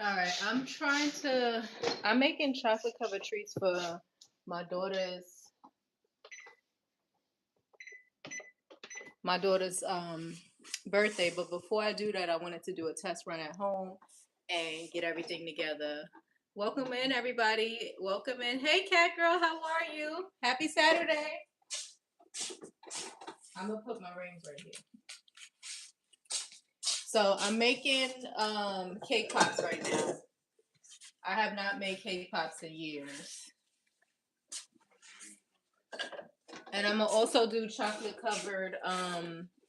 All right, I'm making chocolate covered treats for my daughter's my daughter's birthday. But before I do that, I wanted to do a test run at home and get everything together. Welcome in, everybody. Welcome in. Hey, cat girl, how are you? Happy Saturday. I'm gonna put my rings right here. So I'm making cake pops right now. I have not made cake pops in years. And I'm gonna also do chocolate covered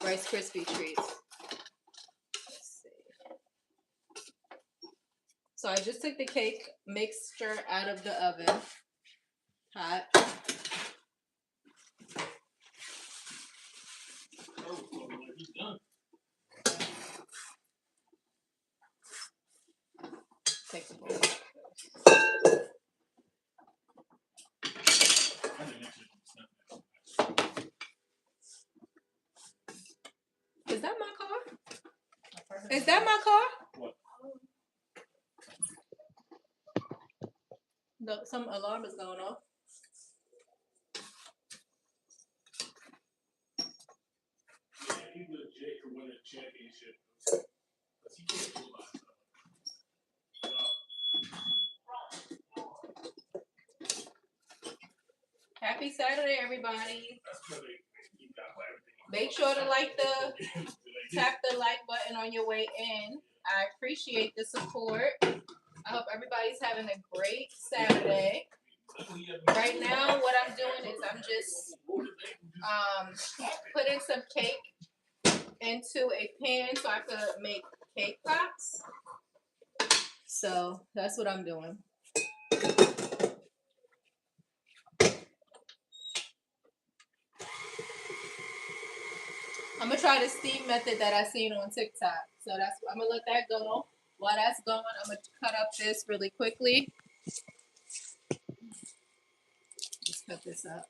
Rice Krispie treats. Let's see. So I just took the cake mixture out of the oven. Hot. Take the bowl. Is that my car? Is that my car? What? No, some alarm is going off. Yeah, he legit could win a championship. Because he can't do a lot of stuff. Happy Saturday, everybody. Make sure to tap the like button on your way in. I appreciate the support. I hope everybody's having a great Saturday. Right now, what I'm doing is I'm just putting some cake into a pan so I could make cake pops. So that's what I'm doing. I'm gonna try the steam method that I seen on TikTok. So I'm gonna let that go. While that's going, I'm gonna cut up this really quickly. Let's cut this up.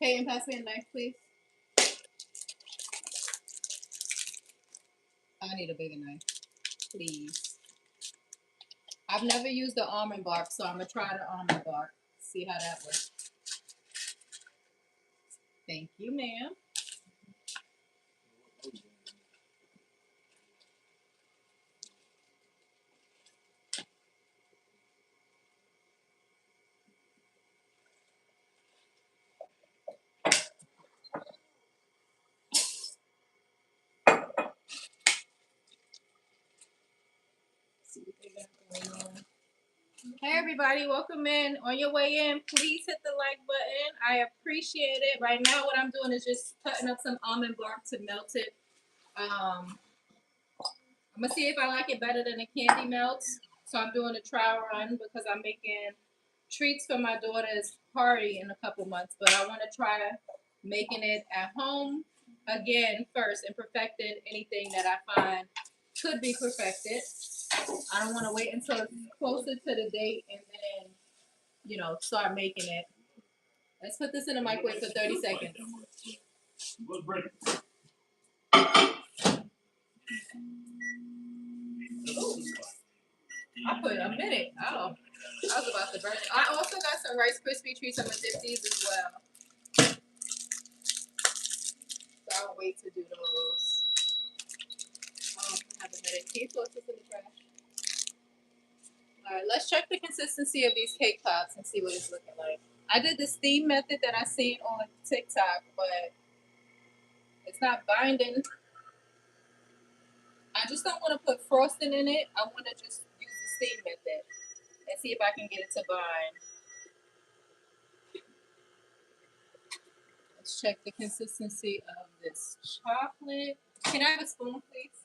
Hey, and pass me a knife, please. I need a bigger knife, please. I've never used the almond bark, so I'm gonna try the almond bark. See how that works. Thank you, ma'am. Hey everybody, welcome in. On your way in, please hit the like button. I appreciate it. Right now what I'm doing is just cutting up some almond bark to melt it. I'm gonna see if I like it better than the candy melts. So I'm doing a trial run because I'm making treats for my daughter's party in a couple months, but I want to try making it at home again first and perfecting anything that I find could be perfected. I don't want to wait until closer to the date and then, start making it. Let's put this in the microwave for 30 seconds. I put a minute. Oh, I was about to burn it. I also got some Rice Krispie treats. I'm going to dip these as well. So I'll wait to do those. I have a minute. Can you toss this in the trash? All right, let's check the consistency of these cake pops and see what it's looking like. I did the steam method that I seen on TikTok, but it's not binding. I just don't want to put frosting in it. I want to just use the steam method and see if I can get it to bind. Let's check the consistency of this chocolate. Can I have a spoon, please?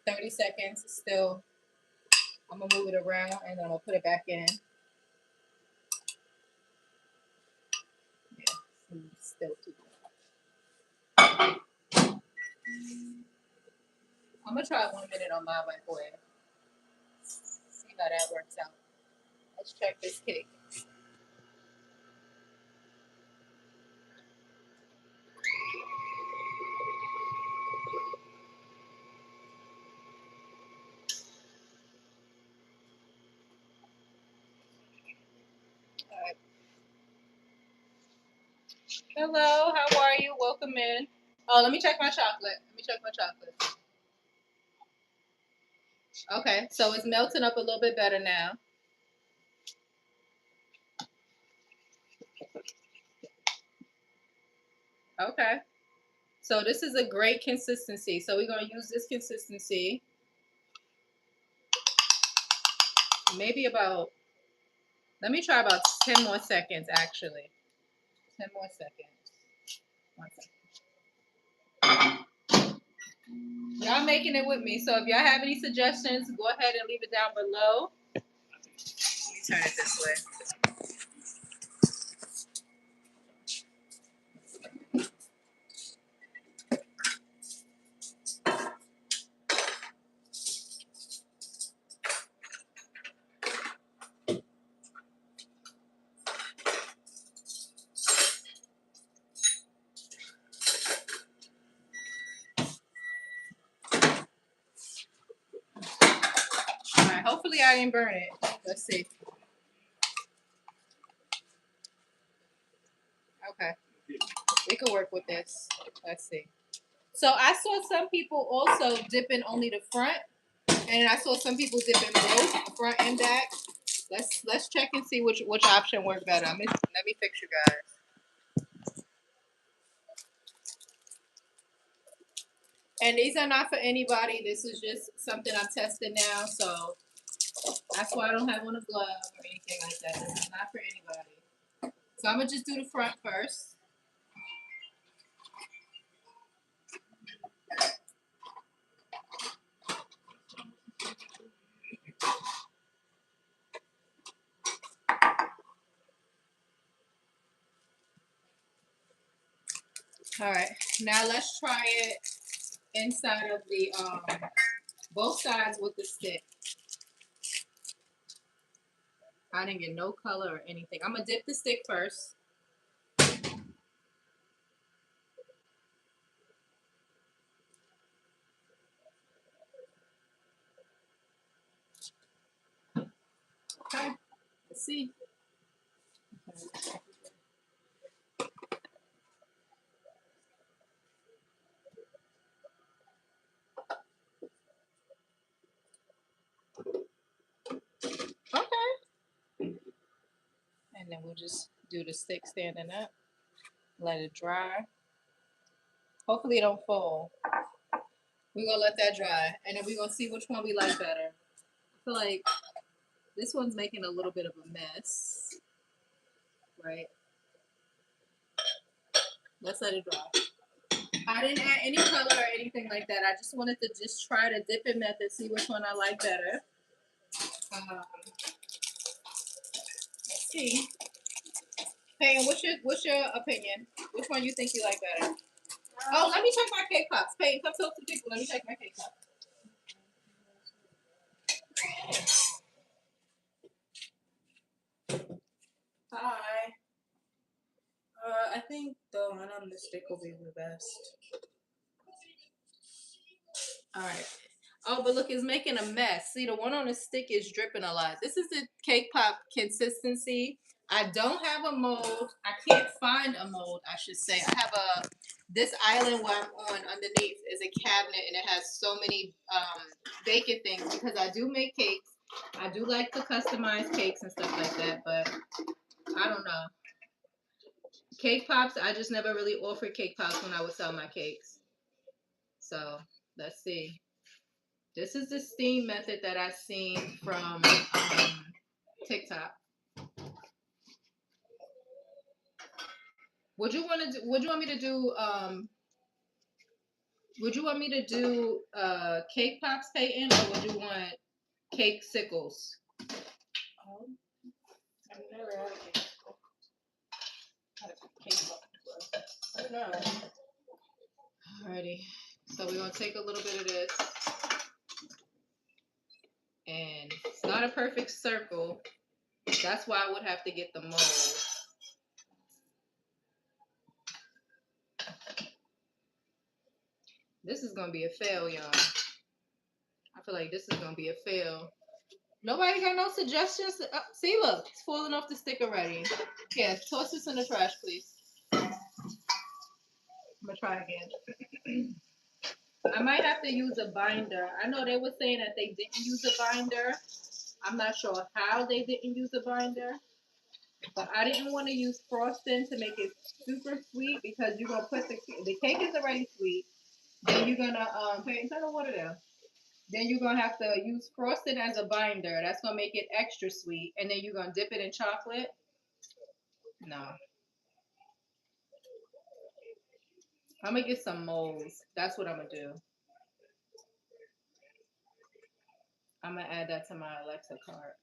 30 seconds. Still, I'm gonna move it around and then I'm gonna put it back in. Yeah, still too much. I'm gonna try 1 minute on my microwave. See how that works out. Let's check this cake. All right. Hello, how are you? Welcome in. Oh, let me check my chocolate. Okay, so it's melting up a little bit better now. Okay. So this is a great consistency. So we're going to use this consistency. Maybe about, let me try about 10 more seconds actually. 10 more seconds. 1 second. Y'all making it with me. So if y'all have any suggestions, go ahead and leave it down below. Let me turn it this way. All right, hopefully I didn't burn it. Let's see. Okay, we could work with this. Let's see. So I saw some people also dipping only the front, and I saw some people dipping both front and back. Let's check and see which option worked better. Let me fix you guys. And these are not for anybody. This is just something I'm testing now, so that's why I don't have on a glove or anything like that. This is not for anybody. So I'm gonna just do the front first. All right, now let's try it inside of the both sides with the stick. I didn't get no color or anything. I'm gonna dip the stick first. Okay, let's see. Okay. And then we'll just do the stick standing up. Let it dry. Hopefully it don't fall. We're gonna let that dry. And then we're gonna see which one we like better. I feel like this one's making a little bit of a mess. Right? Let's let it dry. I didn't add any color or anything like that. I just wanted to just try the dipping method, see which one I like better. Let's see. Peyton, what's your opinion? Which one you think you like better? Oh, let me check my cake pops. Peyton, come talk to the people. Let me check my cake pops. Hi. I think the one on the stick will be the best. All right. Oh, but look, it's making a mess. See, the one on the stick is dripping a lot. This is the cake pop consistency. I don't have a mold. I can't find a mold, I should say. I have this island where I'm on underneath is a cabinet, and it has so many baking things because I do make cakes. I do like to customize cakes and stuff like that, but I don't know. Cake pops, I just never really offered cake pops when I would sell my cakes. So let's see. This is the steam method that I've seen from TikTok. Would you want to? Would you want me to do? Would you want me to do cake pops, Peyton, or would you want cake sickles. I've never had a cake. Had a cake before. I don't know. Alrighty. So we're gonna take a little bit of this. And it's not a perfect circle. That's why I would have to get the mold. This is gonna be a fail, y'all. I feel like this is gonna be a fail. Nobody got no suggestions? See, look, it's falling off the stick already. Yeah, toss this in the trash, please. I'm gonna try again. I might have to use a binder. I know they were saying that they didn't use a binder. I'm not sure how they didn't use a binder. But I didn't want to use frosting to make it super sweet because you're gonna put the cake is already sweet. Then you're gonna turn the water down. Then you're gonna have to use frosting as a binder. That's gonna make it extra sweet. And then you're gonna dip it in chocolate. No. I'm gonna get some molds. That's what I'm gonna do. I'm gonna add that to my Alexa cart.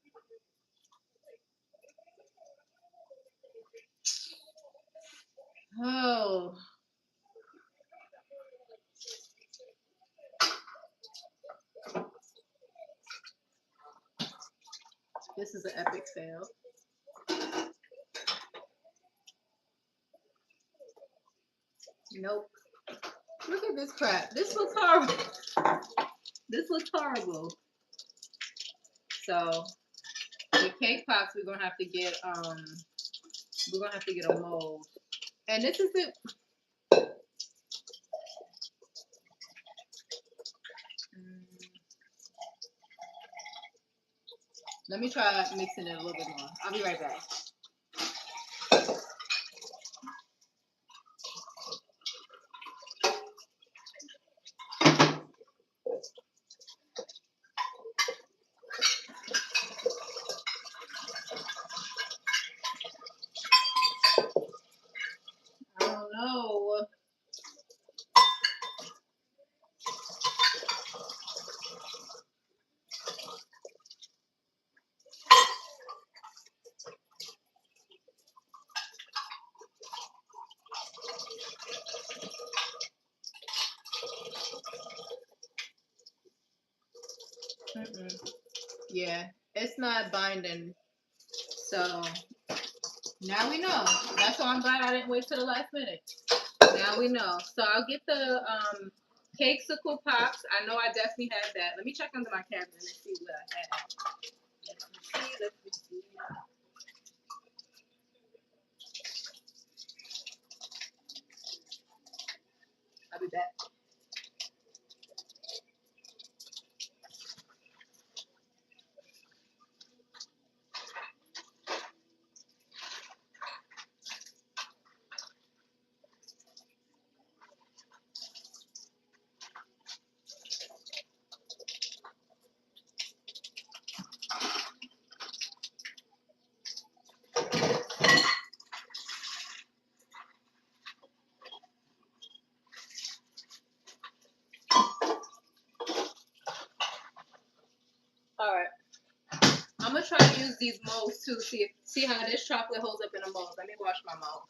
Oh. This is an epic fail. Nope. Look at this crap. This looks horrible. This looks horrible. So the cake pops we're gonna have to get a mold. And this is it. Let me try mixing it a little bit more. I'll be right back. I don't know. Yeah, it's not binding. So now we know. That's why I'm glad I didn't wait till the last minute. Now we know. So I'll get the cakesicle pops. I know I definitely have that. Let me check under my cabinet and see what I have. Let me see. I'll be back. All right. I'm gonna try to use these molds too. See how this chocolate holds up in a mold. Let me wash my mold.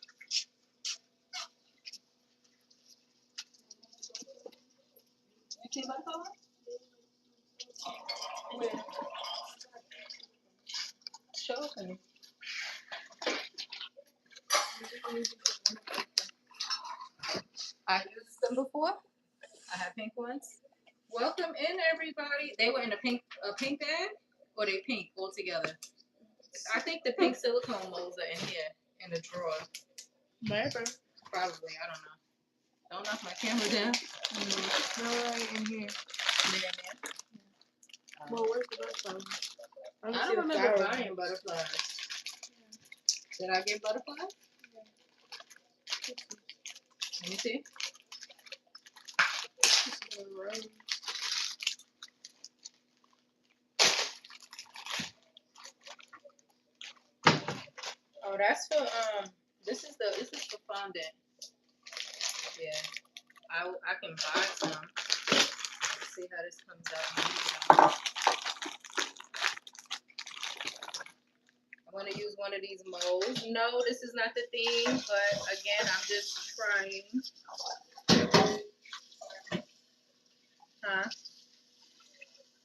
You see my color? Where? Show it to me. I used them before. I have pink ones. Welcome in, everybody. They were in a pink bag, or they pink altogether. I think the pink silicone molds are in here in the drawer. Maybe. Probably. I don't know. Don't knock my camera down. No, right in here. Well, where's the butterflies? I don't remember buying butterflies. Did I get butterflies? Yeah. Let me see. Oh, that's for this is for fondant. Yeah. I can buy some. Let's see how this comes out. one of these molds. No, this is not the theme, but again, I'm just trying. Huh?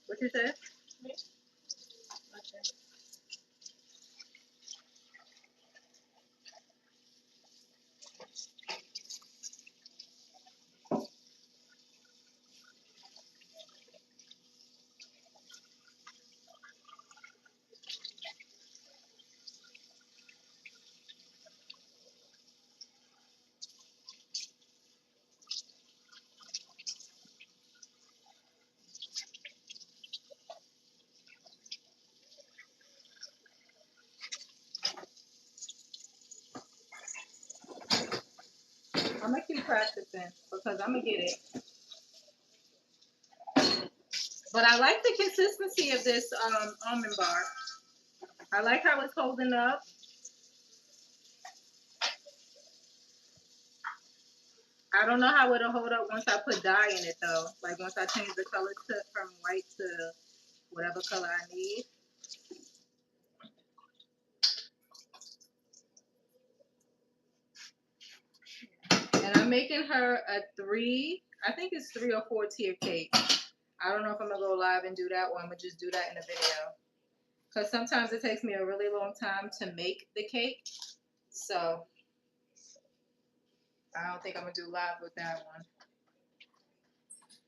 What you said? Okay. I'm gonna keep practicing because I'm gonna get it. But I like the consistency of this almond bar. I like how it's holding up. I don't know how it'll hold up once I put dye in it though. Like once I change the color from white to whatever color I need. And I'm making her a I think it's 3 or 4 tier cake. I don't know if I'm gonna go live and do that, or I'm gonna just do that in a video. Because sometimes it takes me a really long time to make the cake. So I don't think I'm gonna do live with that one.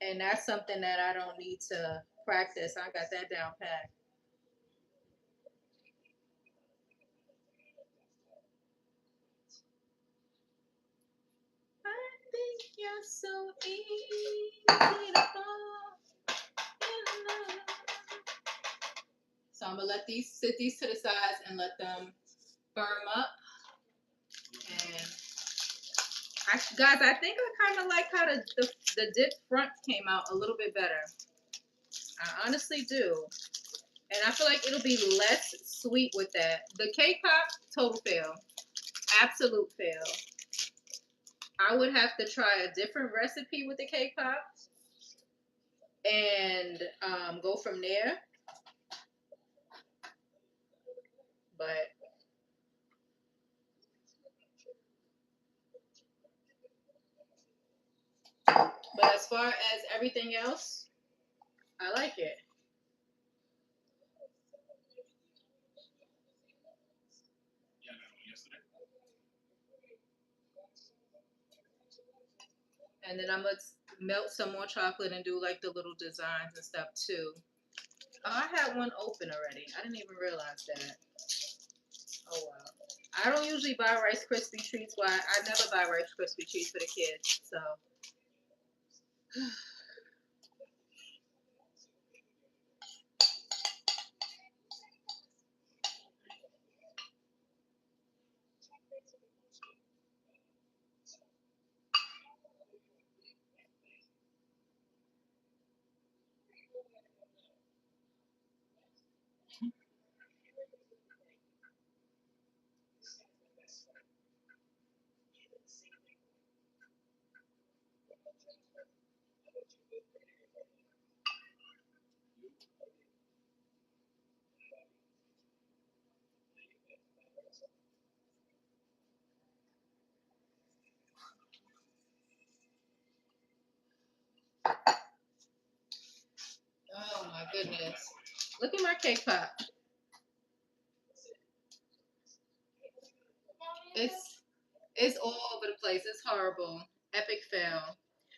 And that's something that I don't need to practice. I got that down pat. I think you're so easy to fall in love. So I'm gonna let these sit to the sides and let them firm up. And guys, I think I kind of like how the dip front came out a little bit better. I honestly do. And I feel like it'll be less sweet with that. The K-pop, total fail. Absolute fail. I would have to try a different recipe with the K-pop and go from there. But as far as everything else, I like it. And then I'm gonna melt some more chocolate and do like the little designs and stuff too. Oh, I had one open already. I didn't even realize that. Oh wow. I don't usually buy Rice Krispie treats. Why? I never buy Rice Krispie treats for the kids. So. Oh my goodness. Look at my cake pop. It's all over the place. It's horrible. Epic fail.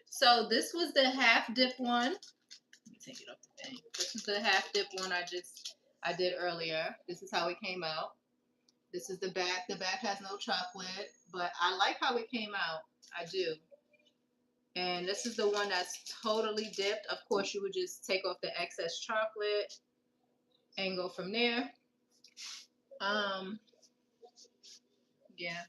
So this was the half dip one. Let me take it off the thing. This is the half dip one I did earlier. This is how it came out. This is the back. The back has no chocolate, but I like how it came out. I do. And this is the one that's totally dipped. Of course, you would just take off the excess chocolate and go from there. Yeah.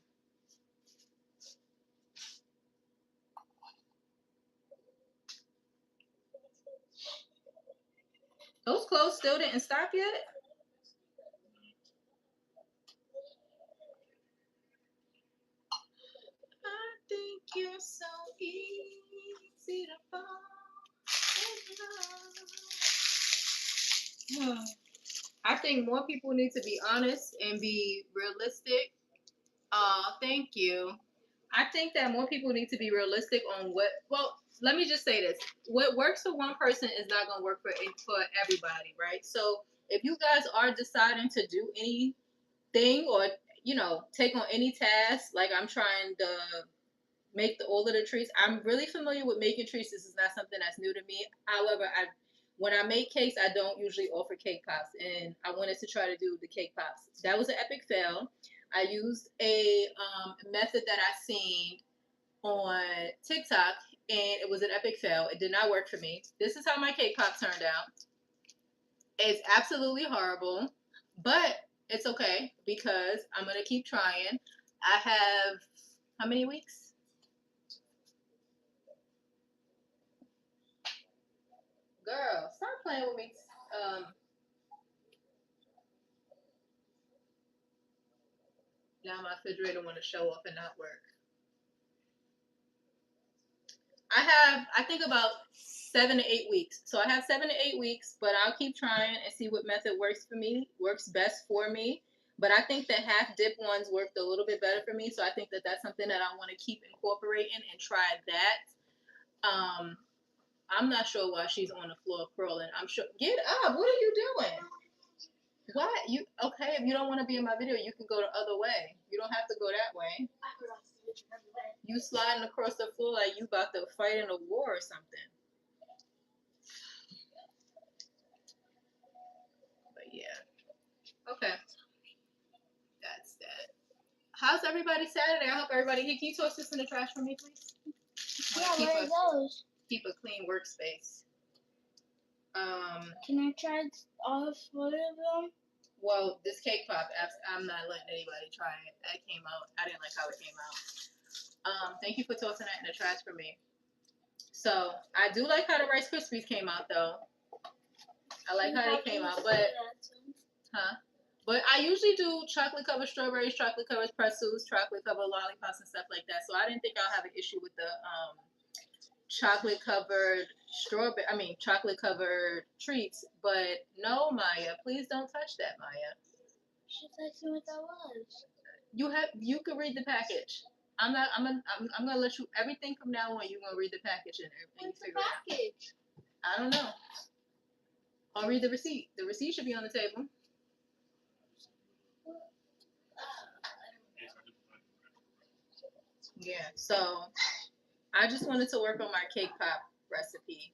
Those clothes still didn't stop yet? I think you're so easy to fall in love. I I think more people need to be honest and be realistic. Thank you. I think that more people need to be realistic on what. Well, let me just say this: what works for one person is not going to work for everybody, right? So if you guys are deciding to do anything or take on any task, like I'm trying to make all of the treats. I'm really familiar with making treats. This is not something that's new to me. However, when I make cakes, I don't usually offer cake pops, and I wanted to try to do the cake pops. That was an epic fail. I used a method that I seen on TikTok, and it was an epic fail. It did not work for me. This is how my cake pop turned out. It's absolutely horrible, but it's okay because I'm gonna keep trying. I have how many weeks? Girl, stop playing with me. Um, Now my refrigerator want to show up and not work. I think about 7 to 8 weeks. So I have 7 to 8 weeks, but I'll keep trying and see what method works best for me. But I think the half dip ones worked a little bit better for me. So I think that that's something that I want to keep incorporating and try that. I'm not sure why she's on the floor crawling. I'm sure. Get up. What are you doing? Why? Okay, if you don't want to be in my video, you can go the other way. You don't have to go that way. You sliding across the floor like you about to fight in a war or something. But yeah. Okay. That's that. How's everybody Saturday? I hope everybody. Hey, can you toss this in the trash for me, please? Yeah, where are those? Keep a clean workspace. Can I try all 4 of them? Well, this cake pop, I'm not letting anybody try it. That came out. I didn't like how it came out. Thank you for tossing that in the trash for me. So I do like how the Rice Krispies came out, though. I like how they came out, but But I usually do chocolate covered strawberries, chocolate covered pretzels, chocolate covered lollipops, and stuff like that. So I didn't think I'll have an issue with the chocolate covered chocolate covered treats. But no, Maya, please don't touch that, Maya. She's asking what that was. You can read the package. I'm gonna let you everything from now on. You're gonna read the package and you figure it out. I don't know. I'll read the receipt. The receipt should be on the table. Yeah. So I just wanted to work on my cake pop recipe.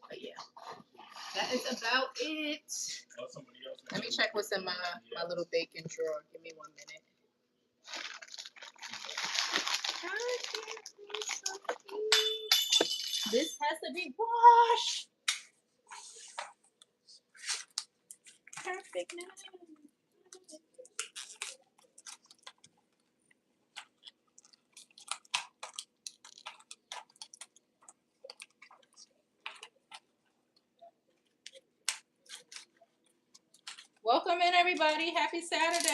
But yeah, that is about it. Let me check what's in my little bacon drawer. Give me 1 minute. This has to be washed. Perfect now. Welcome in, everybody. Happy Saturday.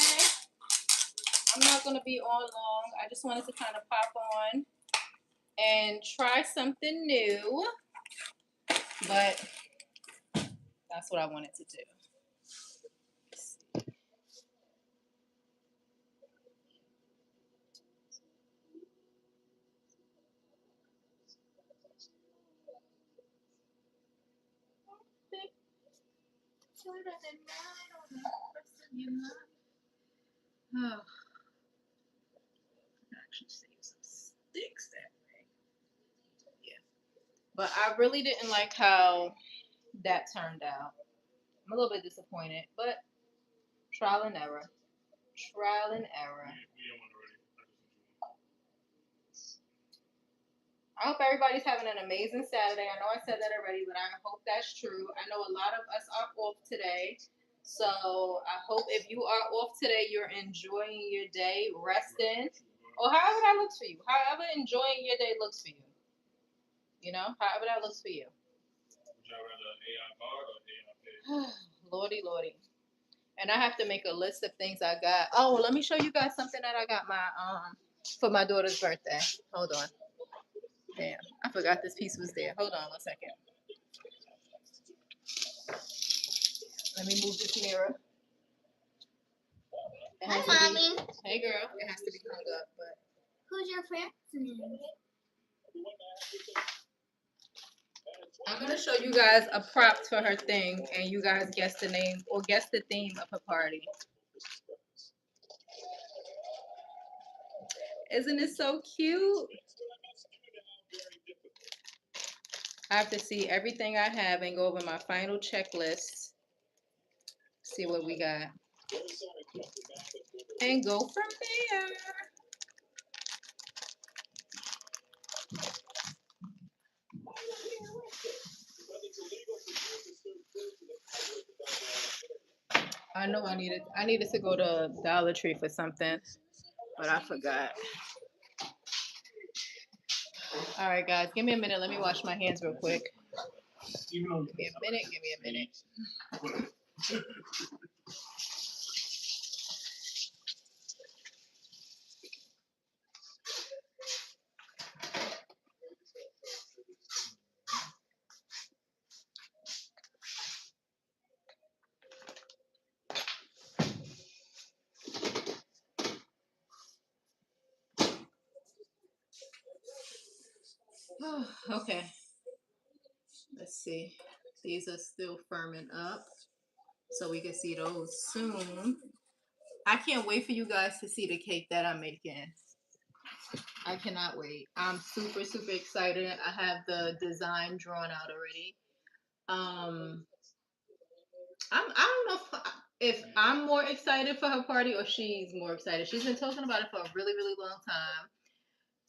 I'm not going to be on long. I just wanted to kind of pop on and try something new. But that's what I wanted to do. Oh, actually save some sticks that way. Yeah. But I really didn't like how that turned out. I'm a little bit disappointed, but trial and error. Trial and error. I hope everybody's having an amazing Saturday. I know I said that already, but I hope that's true. I know a lot of us are off today. So I hope if you are off today, you're enjoying your day, resting, or however that looks for you. However enjoying your day looks for you. However that looks for you. Would y'all rather AI card or AI pay? Lordy, lordy. And I have to make a list of things I got. Oh, let me show you guys something that I got for my daughter's birthday. Hold on. Damn, I forgot this piece was there. Hold on 1 second. Let me move this mirror. It Hi, has to be- mommy. Hey, girl. It has to be hung up, but. Who's your friend? I'm gonna show you guys a prop for her thing, and you guys guess the name or guess the theme of her party. Isn't it so cute? I have to see everything I have and go over my final checklist. See what we got. And go from there. I know I needed to go to Dollar Tree for something, but I forgot. All right, guys, give me a minute. Let me wash my hands real quick. Give me a minute. Give me a minute. Okay. Let's see. These are still firming up, so we can see those soon. I can't wait for you guys to see the cake that I'm making. I cannot wait. I'm super, super excited. I have the design drawn out already. I don't know if I'm more excited for her party or she's more excited. She's been talking about it for a really, really long time.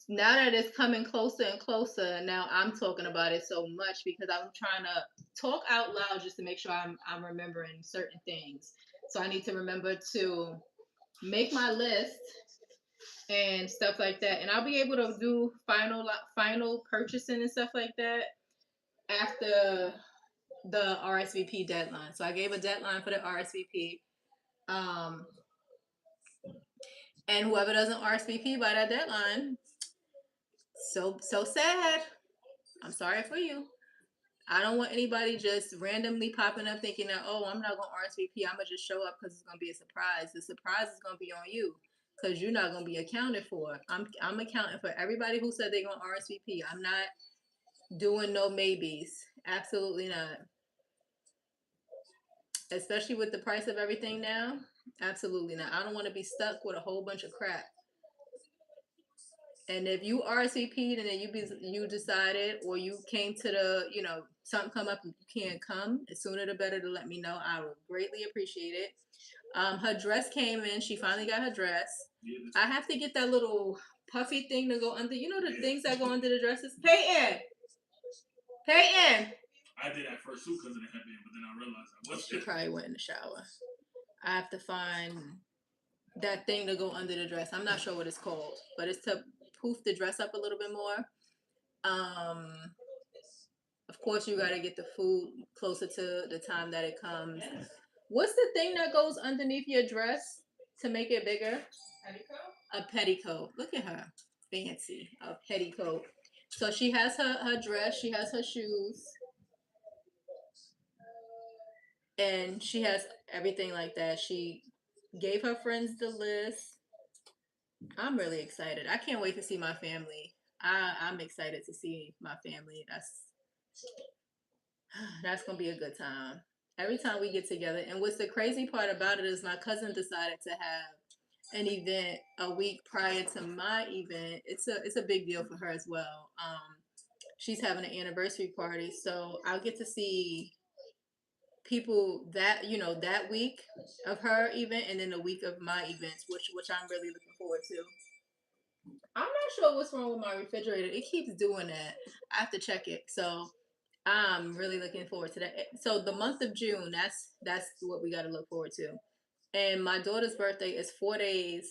Now that it's coming closer and closer, now I'm talking about it so much because I'm trying to talk out loud just to make sure I'm remembering certain things. So I need to remember to make my list and stuff like that, and I'll be able to do final purchasing and stuff like that after the RSVP deadline. So I gave a deadline for the RSVP, and whoever doesn't RSVP by that deadline, so sad. I'm sorry for you. I don't want anybody just randomly popping up thinking that, oh, I'm not going to RSVP. I'm going to just show up because it's going to be a surprise. The surprise is going to be on you because you're not going to be accounted for. I'm accounting for everybody who said they're going to RSVP. I'm not doing no maybes. Absolutely not. Especially with the price of everything now. Absolutely not. I don't want to be stuck with a whole bunch of crap. And if you RSVP'd and then you decided or you came to the, something come up and you can't come, the sooner the better to let me know. I would greatly appreciate it. Her dress came in. She finally got her dress. I have to get that little puffy thing to go under. You know the things that go under the dresses? Peyton! I did at first too because of the headband, but then I realized I wasn't. She probably went in the shower. I have to find that thing to go under the dress. I'm not sure what it's called, but it's to poof the dress up a little bit more. Of course, you got to get the food closer to the time that it comes. What's the thing that goes underneath your dress to make it bigger? Petticoat. A petticoat. Look at her. Fancy. A petticoat. So she has her dress. She has her shoes. And she has everything like that. She gave her friends the list. I'm really excited. I can't wait to see my family. I'm excited to see my family. That's gonna be a good time. Every time we get together. And what's the crazy part about it is my cousin decided to have an event a week prior to my event. It's a big deal for her as well. She's having an anniversary party, so I'll get to see people that that week of her event and then the week of my events, which I'm really looking forward to. I'm not sure what's wrong with my refrigerator. It keeps doing that. I have to check it. So I'm really looking forward to that. So the month of June, that's what we got to look forward to. And my daughter's birthday is 4 days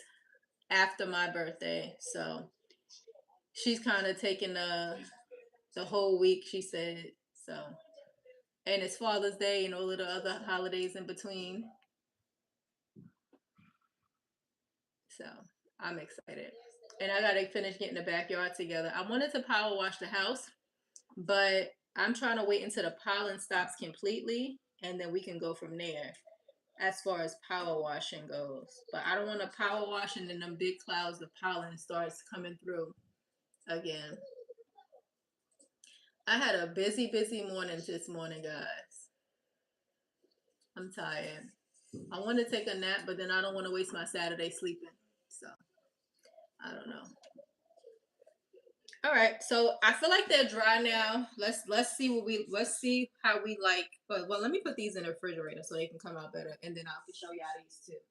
after my birthday, so she's kind of taking the whole week. She said so, and it's Father's Day and all of the other holidays in between. So I'm excited. And I gotta finish getting the backyard together. I wanted to power wash the house, but I'm trying to wait until the pollen stops completely and then we can go from there as far as power washing goes. But I don't want to power wash and then them big clouds of pollen starts coming through again. I had a busy, busy morning this morning, guys. I'm tired. I want to take a nap, but then I don't want to waste my Saturday sleeping. So I don't know. All right, so I feel like they're dry now. Let's see how we like. But well, let me put these in the refrigerator so they can come out better, and then I can show y'all these too.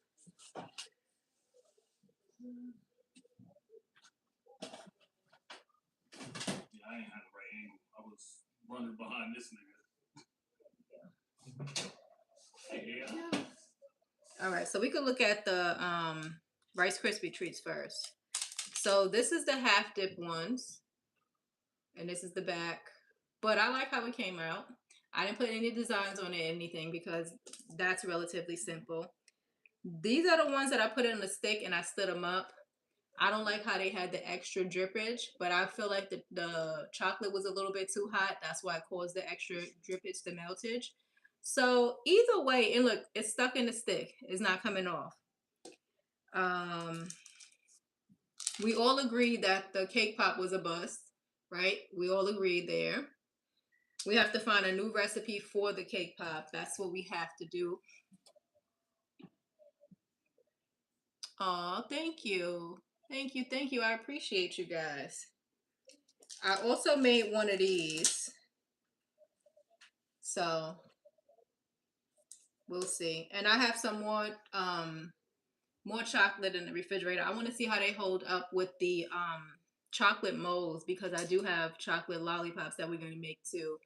Yeah, I ain't had the right angle. I was running behind this nigga. Hey, yeah. All right, so we can look at the Rice Krispie treats first. So this is the half dip ones, and this is the back. But I like how it came out. I didn't put any designs on it or anything because that's relatively simple. These are the ones that I put in the stick and I stood them up. I don't like how they had the extra drippage, but I feel like the chocolate was a little bit too hot. That's why it caused the extra drippage, the meltage. So either way, and look, it's stuck in the stick. It's not coming off. We all agreed that the cake pop was a bust, right? We all agreed there. We have to find a new recipe for the cake pop. That's what we have to do. Oh, thank you. Thank you. Thank you. I appreciate you guys. I also made one of these. So we'll see. And I have some more chocolate in the refrigerator. I want to see how they hold up with the chocolate molds because I do have chocolate lollipops that we're going to make too.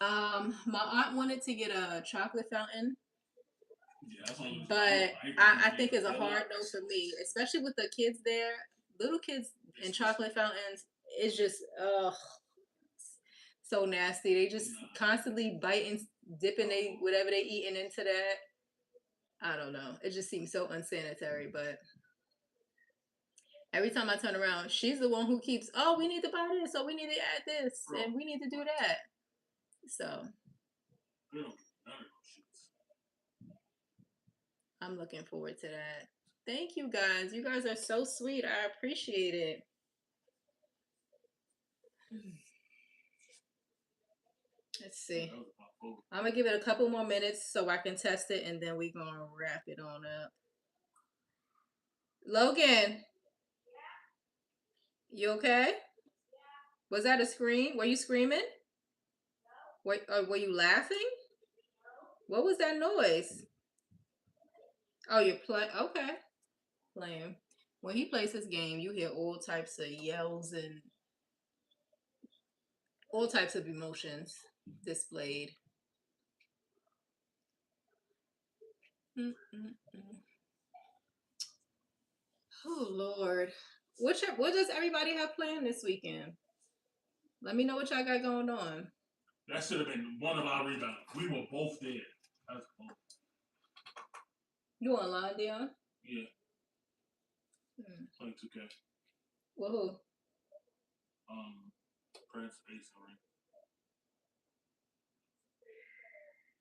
My aunt wanted to get a chocolate fountain, Yeah, but I think it's a hard no for me, especially with the kids there. Little kids and chocolate fountains is just so nasty. They just constantly biting, dipping they whatever they eating into that. I don't know. It just seems so unsanitary, but every time I turn around, she's the one who keeps, oh, we need to buy this, so we need to add this, and we need to do that. So I'm looking forward to that. Thank you guys. You guys are so sweet. I appreciate it. Let's see. I'm going to give it a couple more minutes so I can test it, and then we're going to wrap it on up. Logan, you okay? Was that a scream? Were you screaming? Were you laughing? What was that noise? Oh, you're playing. Okay. Playing. When he plays his game, you hear all types of yells and all types of emotions displayed. Oh, Lord. What does everybody have planned this weekend? Let me know what y'all got going on. That should have been one of our rebounds. We were both there. That's cool. You online, Dion? Yeah. Playing 2K. With who? Prince, Ace,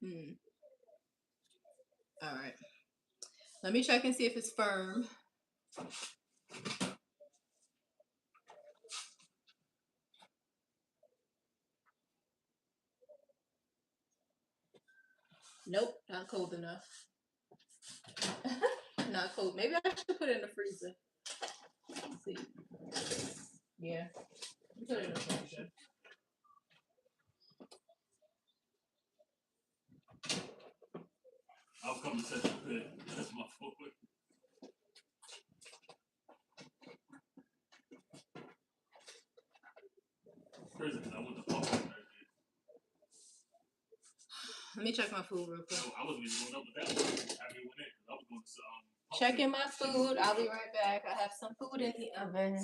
Ring. All right. Let me check and see if it's firm. Nope, not cold enough. Not cold. Maybe I should put it in the freezer. Let's see. Yeah. Put it in the freezer. I'll come to set the bed. That's my fault. Crazy because I went to fuck. Let me check my food real quick. No, I wasn't even going up with that one. After we went in, I was going to checking my food. I'll be right back. I have some food in the oven.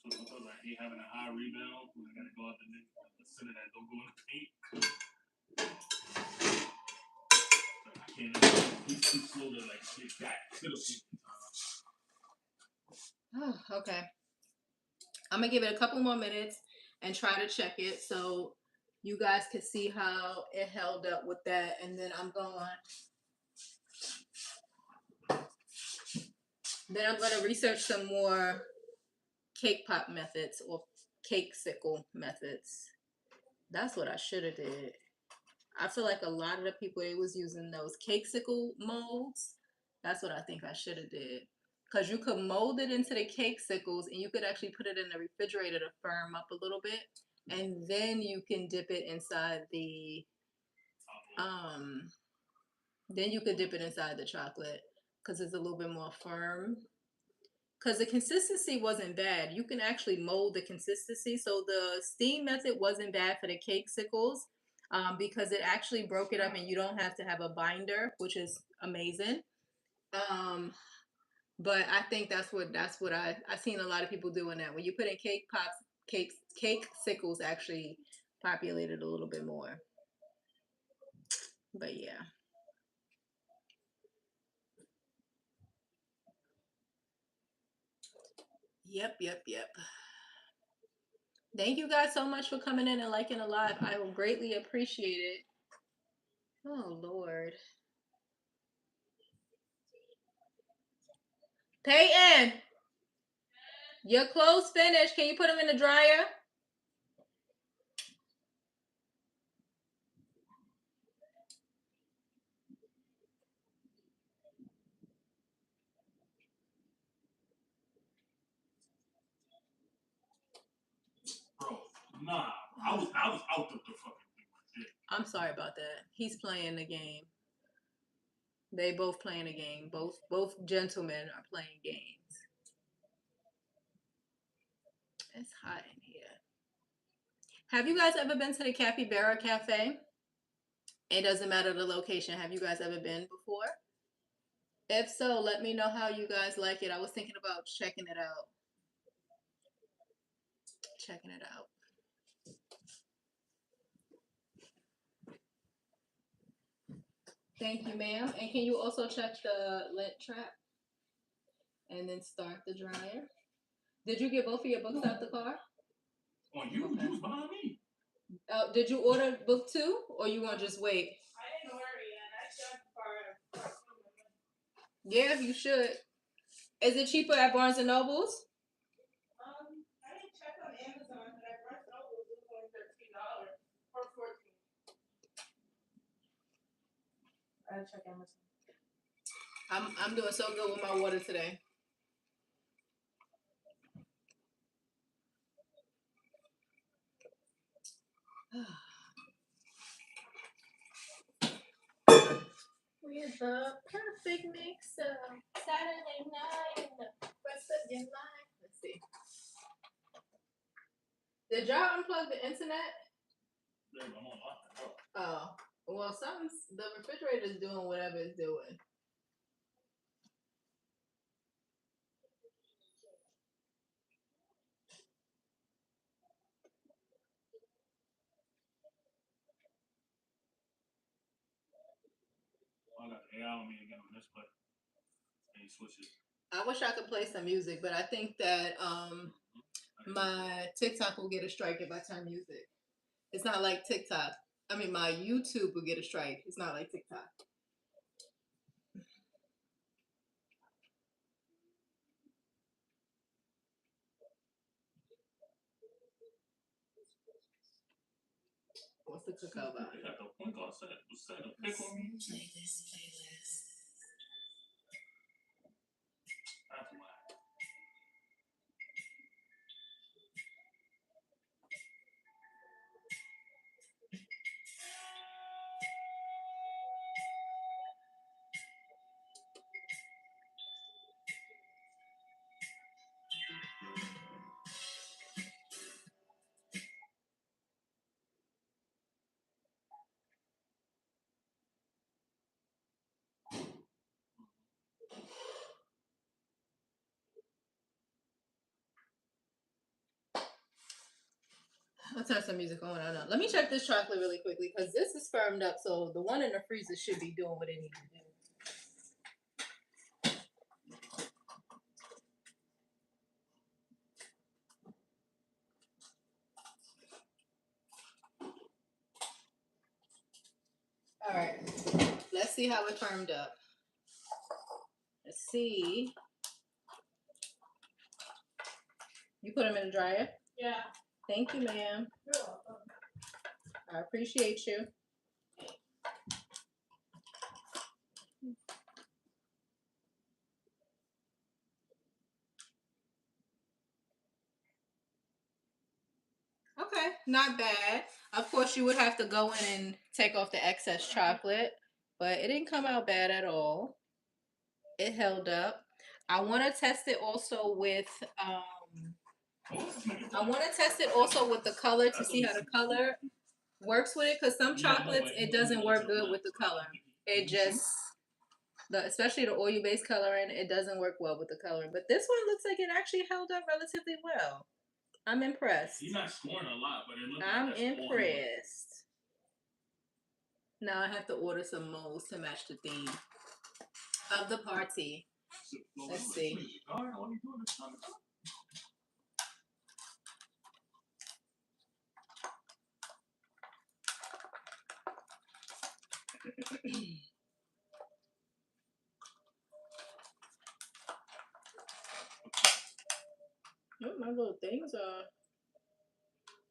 So because I hate having a high rebound, I gotta go out the center that don't go in the paint. can't. He's too slow to like get back to the people. Okay. I'm gonna give it a couple more minutes and try to check it so you guys can see how it held up with that, and then I'm gonna research some more cake pop methods or cake sickle methods. That's what I should have did. I feel like a lot of the people, they was using those cake sickle molds. That's what I think I should have did. Because you could mold it into the cake sickles and you could actually put it in the refrigerator to firm up a little bit. And then you can dip it inside the, then you could dip it inside the chocolate because it's a little bit more firm. Because the consistency wasn't bad. You can actually mold the consistency. So the steam method wasn't bad for the cake sickles because it actually broke it up and you don't have to have a binder, which is amazing. But I think that's what I've seen a lot of people doing that. When you put in cake pops, cake sickles actually populated a little bit more. But yeah. Yep. Thank you guys so much for coming in and liking the live. I will greatly appreciate it. Oh Lord. Peyton, your clothes finished. Can you put them in the dryer? Bro, nah. I was out the fucking thing right there. I'm sorry about that. He's playing the game. They both playing a game. Both gentlemen are playing games. It's hot in here. Have you guys ever been to the Capybara Cafe? It doesn't matter the location. Have you guys ever been before? If so, let me know how you guys like it. I was thinking about checking it out. Thank you, ma'am. And can you also check the lint trap? And then start the dryer. Did you get both of your books out the car? Oh, you was behind me. Did you order book 2 or you want to just wait? I didn't order yet. I checked for. Yeah, you should. Is it cheaper at Barnes and Nobles? I didn't check on Amazon, but at Barnes and Noble it was only $13 or $14. I gotta check Amazon. I'm doing so good with my water today. We're the perfect mix of Saturday night and the rest of your life. Let's see. Did y'all unplug the internet? Yeah, I'm on lock. Oh, well, the refrigerator's doing whatever it's doing. I got the AI on me again on this play. And you switch it. I wish I could play some music, but I think that my TikTok will get a strike if I turn music. It's not like TikTok. I mean, my YouTube will get a strike. It's not like TikTok. What's the cookout about? They got the point guard set a pick on me. That's why. I'll turn some music on. I know. Let me check this chocolate really quickly because this is firmed up. So the one in the freezer should be doing what it needs to do. All right. Let's see how it firmed up. Let's see. You put them in the dryer? Yeah. Thank you, ma'am. You're welcome. I appreciate you. Okay, not bad. Of course, you would have to go in and take off the excess chocolate, but it didn't come out bad at all. It held up. I want to test it also with the color to see how the color works with it, because some chocolates it doesn't work good with the color. It just especially the oil-based coloring, it doesn't work well with the coloring. But this one looks like it actually held up relatively well. I'm impressed. He's not scoring a lot, but it looks I'm like that's all impressed. Now I have to order some molds to match the theme of the party. Let's see. Oh, my little things are.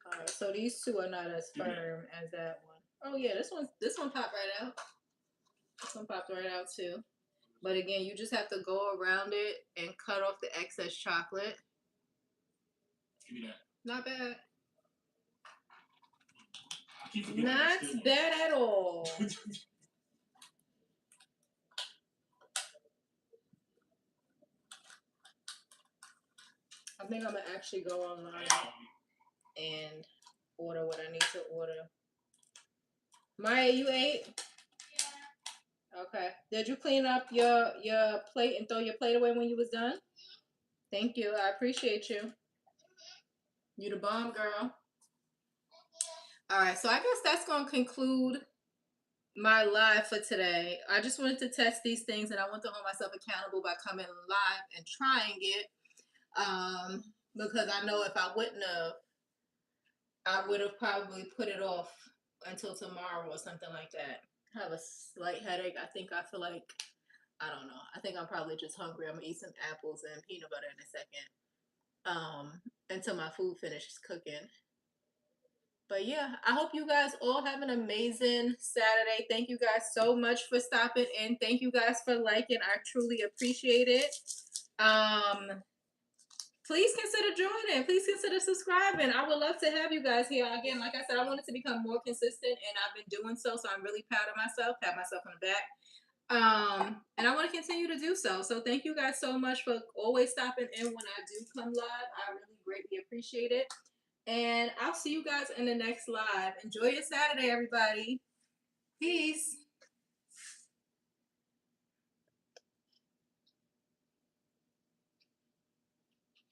Alright, so these two are not as firm as that one. Oh yeah, this one popped right out. This one popped right out too. But again, you just have to go around it and cut off the excess chocolate. Give me that. Not bad. I keep forgetting Not there's still bad at all. one. I think I'm gonna actually go online and order what I need to order. Maya, you ate? Yeah. Okay. Did you clean up your plate and throw your plate away when you was done? Thank you. I appreciate you. You the bomb, girl. All right. So I guess that's gonna conclude my live for today. I just wanted to test these things, and I want to hold myself accountable by coming live and trying it. Because I know if I wouldn't have, I would have probably put it off until tomorrow or something like that. I have a slight headache. I feel like, I don't know. I think I'm probably just hungry. I'm gonna eat some apples and peanut butter in a second. Until my food finishes cooking. But yeah, I hope you guys all have an amazing Saturday. Thank you guys so much for stopping in. Thank you guys for liking. I truly appreciate it. Please consider joining. Please consider subscribing. I would love to have you guys here. Again, like I said, I wanted to become more consistent, and I've been doing so. So I'm really proud of myself. Pat myself on the back. And I want to continue to do so. So thank you guys so much for always stopping in when I do come live. I really greatly appreciate it. And I'll see you guys in the next live. Enjoy your Saturday, everybody. Peace.